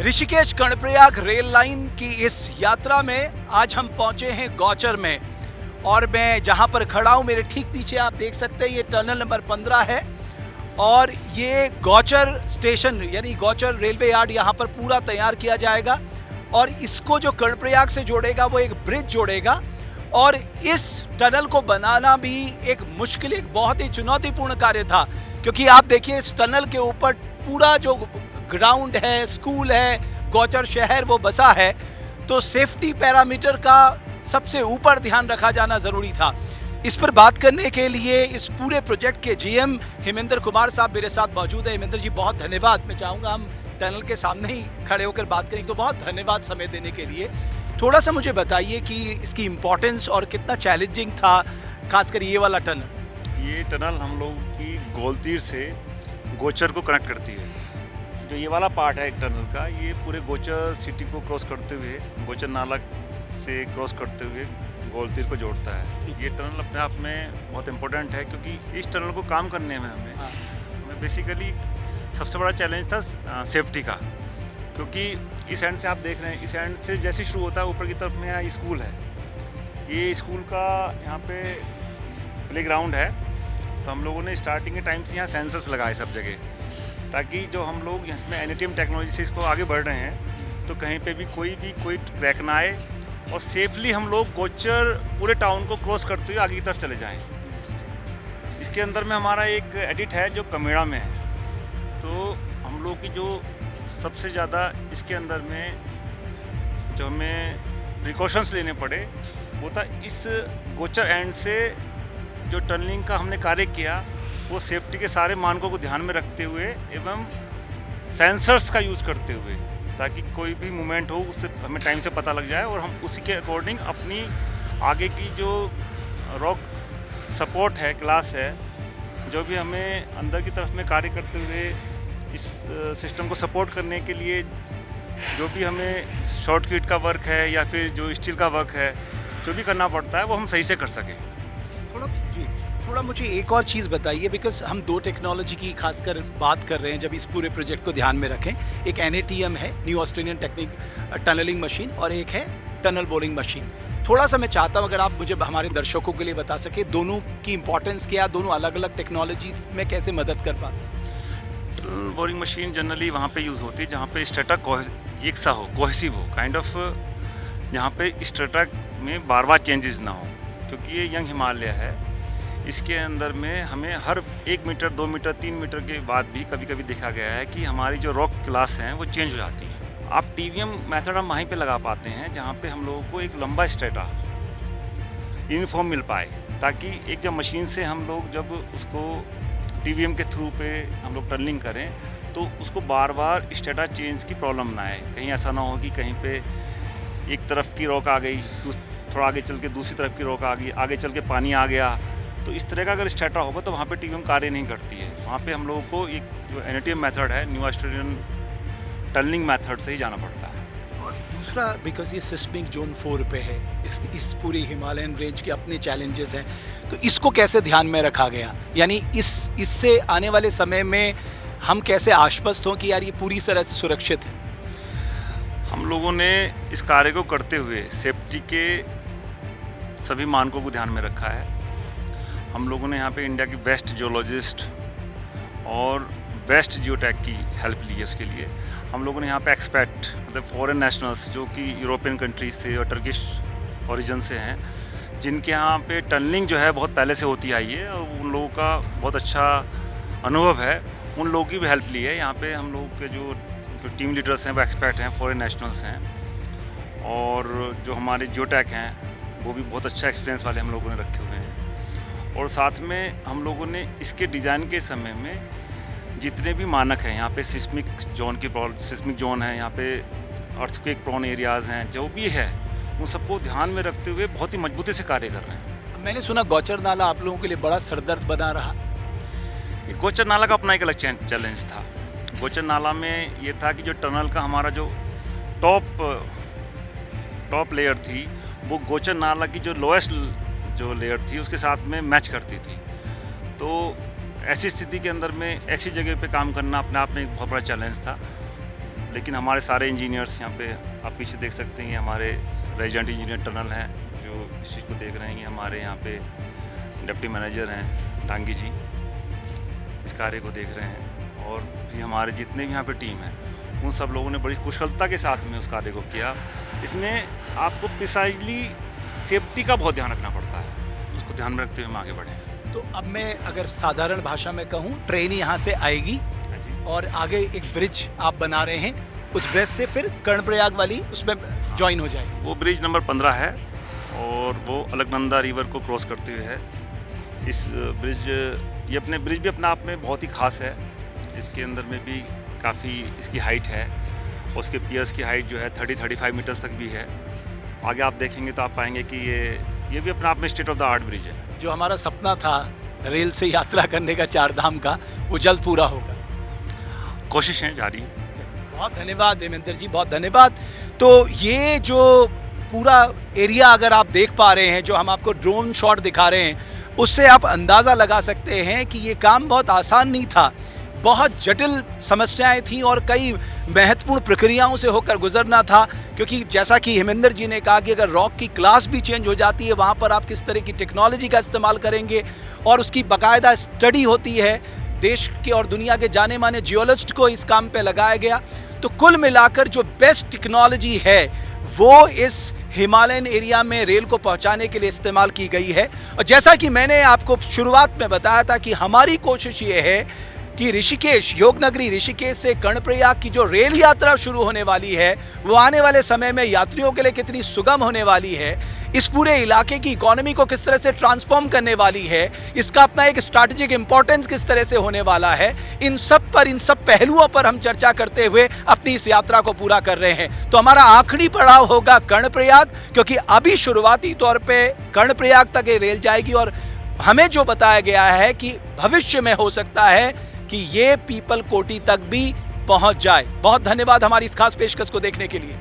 Rishikesh Karnaprayag rail line की इस यात्रा में आज हम पहुंचे हैं गौचर में। और मैं जहां पर खड़ा हूं मेरे ठीक पीछे आप देख सकते हैं ये टनल नंबर 15 है और ये गौचर स्टेशन यानी गौचर रेलवे यार्ड यहां पर पूरा तैयार किया जाएगा और इसको जो कर्णप्रयाग से जोड़ेगा वो एक ब्रिज जोड़ेगा। और इस टनल को बनाना भी एक मुश्किल, एक बहुत ही चुनौतीपूर्ण कार्य था, क्योंकि आप देखिए इस टनल के ऊपर पूरा जो ग्राउंड है, स्कूल है, गौचर शहर वो बसा है, तो सेफ्टी पैरामीटर का सबसे ऊपर ध्यान रखा जाना ज़रूरी था। इस पर बात करने के लिए इस पूरे प्रोजेक्ट के जीएम हेमेंद्र कुमार साहब मेरे साथ मौजूद है। हेमेंद्र जी बहुत धन्यवाद। मैं चाहूँगा हम टनल के सामने ही खड़े होकर बात करें, तो बहुत धन्यवाद समय देने के लिए। थोड़ा सा मुझे बताइए कि इसकी इम्पोर्टेंस और कितना चैलेंजिंग था, खासकर ये वाला टनल। ये टनल हम लोग की गोलतीर से गोचर को कनेक्ट करती है। जो ये वाला पार्ट है एक टनल का, ये पूरे गोचर सिटी को क्रॉस करते हुए, गोचर नाला से क्रॉस करते हुए गोलतीर को जोड़ता है। ये टनल अपने आप में बहुत इम्पोर्टेंट है, क्योंकि इस टनल को काम करने में हमें बेसिकली सबसे बड़ा चैलेंज था सेफ्टी का। क्योंकि इस एंड से आप देख रहे हैं, इस एंड से जैसे शुरू होता है ऊपर की तरफ में यहाँ स्कूल है। ये स्कूल का यहाँ पे प्लेग्राउंड है, तो हम लोगों ने स्टार्टिंग के टाइम से यहाँ सेंसर्स लगाए सब जगह, ताकि जो हम लोग इसमें एनएटीएम टेक्नोलॉजी से इसको आगे बढ़ रहे हैं, तो कहीं पे भी कोई क्रैक ना आए और सेफली हम लोग गोचर पूरे टाउन को क्रॉस करते हुए आगे की तरफ चले जाएं। इसके अंदर में हमारा एक एडिट है जो कमेड़ा में है, तो हम लोग की जो सबसे ज़्यादा इसके अंदर में जो हमें प्रिकॉशंस लेने पड़े वो था इस गोचर एंड से जो टनलिंग का हमने कार्य किया, वो सेफ्टी के सारे मानकों को ध्यान में रखते हुए एवं सेंसर्स का यूज़ करते हुए, ताकि कोई भी मूवमेंट हो उससे हमें टाइम से पता लग जाए और हम उसी के अकॉर्डिंग अपनी आगे की जो रॉक सपोर्ट है, क्लास है, जो भी हमें अंदर की तरफ में कार्य करते हुए इस सिस्टम को सपोर्ट करने के लिए जो भी हमें शॉर्टकट का वर्क है या फिर जो स्टील का वर्क है, जो भी करना पड़ता है वो हम सही से कर सकें। थोड़ा मुझे एक और चीज़ बताइए, बिकॉज हम दो टेक्नोलॉजी की खासकर बात कर रहे हैं जब इस पूरे प्रोजेक्ट को ध्यान में रखें। एक NATM है, new Australian technique tunnelling machine, और एक है टनल बोरिंग मशीन। थोड़ा सा मैं चाहता हूँ अगर आप मुझे हमारे दर्शकों के लिए बता सके दोनों की इंपॉर्टेंस क्या, दोनों अलग अलग टेक्नोलॉजीज में कैसे मदद कर पाते। टनल बोरिंग मशीन जनरली वहाँ पे यूज़ होती है जहाँ पे स्ट्रेटा एक सा हो, कोहेसिव हो, काइंड ऑफ, जहाँ पे स्ट्रेटा में बार बार चेंजेस ना हो। क्योंकि ये यंग हिमालय है, इसके अंदर में हमें हर 1 मीटर, 2 मीटर, 3 मीटर के बाद भी कभी कभी देखा गया है कि हमारी जो रॉक क्लास हैं वो चेंज हो जाती है। आप TVM मेथड हम वहीं पे लगा पाते हैं जहाँ पे हम लोगों को एक लंबा स्ट्रेटा यूनिफॉर्म मिल पाए, ताकि एक जब मशीन से हम लोग जब उसको TVM के थ्रू पे हम लोग टनलिंग करें तो उसको बार बार स्ट्रेटा चेंज की प्रॉब्लम ना आए। कहीं ऐसा ना हो कि कहीं पे एक तरफ की रॉक आ गई, थोड़ा आगे चल के दूसरी तरफ की रॉक आ गई, आगे चल के पानी आ गया, तो इस तरह का अगर स्ट्रेटा होगा तो वहाँ पे TVM कार्य नहीं करती है। वहाँ पे हम लोगों को एक जो NATM मेथड है, न्यू ऑस्ट्रेलियन टनलिंग मेथड से ही जाना पड़ता है। और दूसरा, बिकॉज ये सिस्मिक जोन 4 पे है, इस पूरी हिमालयन रेंज के अपने चैलेंजेस हैं, तो इसको कैसे ध्यान में रखा गया, यानी इससे आने वाले समय में हम कैसे आश्वस्त हों कि यार ये पूरी तरह से सुरक्षित है। हम लोगों ने इस कार्य को करते हुए सेफ्टी के सभी मानकों को ध्यान में रखा है। हम लोगों ने यहाँ पे इंडिया की बेस्ट जियोलॉजिस्ट और बेस्ट जियोटेक की हेल्प ली है। उसके लिए हम लोगों ने यहाँ पे एक्सपर्ट, मतलब फॉरेन नेशनल्स जो कि यूरोपियन कंट्रीज से और टर्किश ओरिजिन से हैं, जिनके यहाँ पे टनलिंग जो है बहुत पहले से होती आई है और उन लोगों का बहुत अच्छा अनुभव है, उन लोगों की भी हेल्प ली है। यहाँ पे हम लोग के जो टीम लीडर्स हैं वो एक्सपर्ट हैं, फॉरेन नेशनल्स हैं, और जो हमारे जियोटेक हैं वो भी बहुत अच्छा एक्सपीरियंस वाले हम लोगों ने रखे हुए हैं। और साथ में हम लोगों ने इसके डिज़ाइन के समय में जितने भी मानक हैं, यहाँ पे सिस्मिक जोन है, यहाँ पे अर्थक्वेक प्रोन एरियाज़ हैं, जो भी है उन सबको ध्यान में रखते हुए बहुत ही मजबूती से कार्य कर रहे हैं। मैंने सुना गौचर नाला आप लोगों के लिए बड़ा सरदर्द बना रहा। गोचर नाला का अपना एक अलग चैलेंज था। गोचर नाला में ये था कि जो टनल का हमारा जो टॉप लेयर थी, वो गोचर नाला की जो लोएस्ट जो लेयर थी उसके साथ में मैच करती थी। तो ऐसी स्थिति के अंदर में ऐसी जगह पे काम करना अपने आप में एक बहुत बड़ा चैलेंज था। लेकिन हमारे सारे इंजीनियर्स यहाँ पे आप पीछे देख सकते हैं, ये हमारे रेजिडेंट इंजीनियर टनल हैं जो इस चीज़ को देख रहे हैं। हमारे यहाँ पे डिप्टी मैनेजर हैं डांगी जी, इस कार्य को देख रहे हैं। और भी हमारे जितने भी यहाँ पे टीम है उन सब लोगों ने बड़ी कुशलता के साथ में उस कार्य को किया। इसमें आपको प्रिसाइजली सेफ्टी का बहुत ध्यान रखना पड़ता है, उसको ध्यान में रखते हुए हम आगे बढ़ें। तो अब मैं अगर साधारण भाषा में कहूँ, ट्रेन यहाँ से आएगी और आगे एक ब्रिज आप बना रहे हैं, उस ब्रिज से फिर कर्णप्रयाग वाली उसमें ज्वाइन हो जाएगी। वो ब्रिज नंबर 15 है और वो अलकनंदा रिवर को क्रॉस करते हुए है। इस ब्रिज, ये अपने ब्रिज भी अपने आप में बहुत ही खास है। इसके अंदर में भी काफ़ी इसकी हाइट है, उसके पियर्स की हाइट जो है 30-35 मीटर्स तक भी है। आगे आप देखेंगे तो आप पाएंगे कि ये भी अपने आप में state of the art bridge है। जो हमारा सपना था रेल से यात्रा करने का 4 धाम का, वो जल्द पूरा होगा। कोशिशें जारी हैं। बहुत धन्यवाद देवेंद्र जी, बहुत धन्यवाद। तो ये जो पूरा एरिया अगर आप देख पा रहे हैं, जो हम आपको ड्रोन शॉट दिखा रहे हैं, उससे आप अंदाज़ा लगा सकते हैं कि ये काम बहुत आसान नहीं था। बहुत जटिल समस्याएं थीं और कई महत्वपूर्ण प्रक्रियाओं से होकर गुजरना था, क्योंकि जैसा कि हेमेंद्र जी ने कहा कि अगर रॉक की क्लास भी चेंज हो जाती है, वहाँ पर आप किस तरह की टेक्नोलॉजी का इस्तेमाल करेंगे, और उसकी बाकायदा स्टडी होती है। देश के और दुनिया के जाने माने जियोलॉजिस्ट को इस काम पे लगाया गया। तो कुल मिलाकर जो बेस्ट टेक्नोलॉजी है वो इस हिमालयन एरिया में रेल को पहुंचाने के लिए इस्तेमाल की गई है। और जैसा कि मैंने आपको शुरुआत में बताया था कि हमारी कोशिश ये है कि ऋषिकेश, योगनगरी ऋषिकेश से कर्णप्रयाग की जो रेल यात्रा शुरू होने वाली है, वो आने वाले समय में यात्रियों के लिए कितनी सुगम होने वाली है, इस पूरे इलाके की इकोनॉमी को किस तरह से ट्रांसफॉर्म करने वाली है, इसका अपना एक स्ट्रैटेजिक इंपॉर्टेंस किस तरह से होने वाला है, इन सब पहलुओं पर हम चर्चा करते हुए अपनी इस यात्रा को पूरा कर रहे हैं। तो हमारा आखिरी पड़ाव होगा कर्णप्रयाग, क्योंकि अभी शुरुआती तौर पे कर्णप्रयाग तक ये रेल जाएगी और हमें जो बताया गया है कि भविष्य में हो सकता है कि ये पीपल कोटी तक भी पहुंच जाए। बहुत धन्यवाद हमारी इस खास पेशकश को देखने के लिए।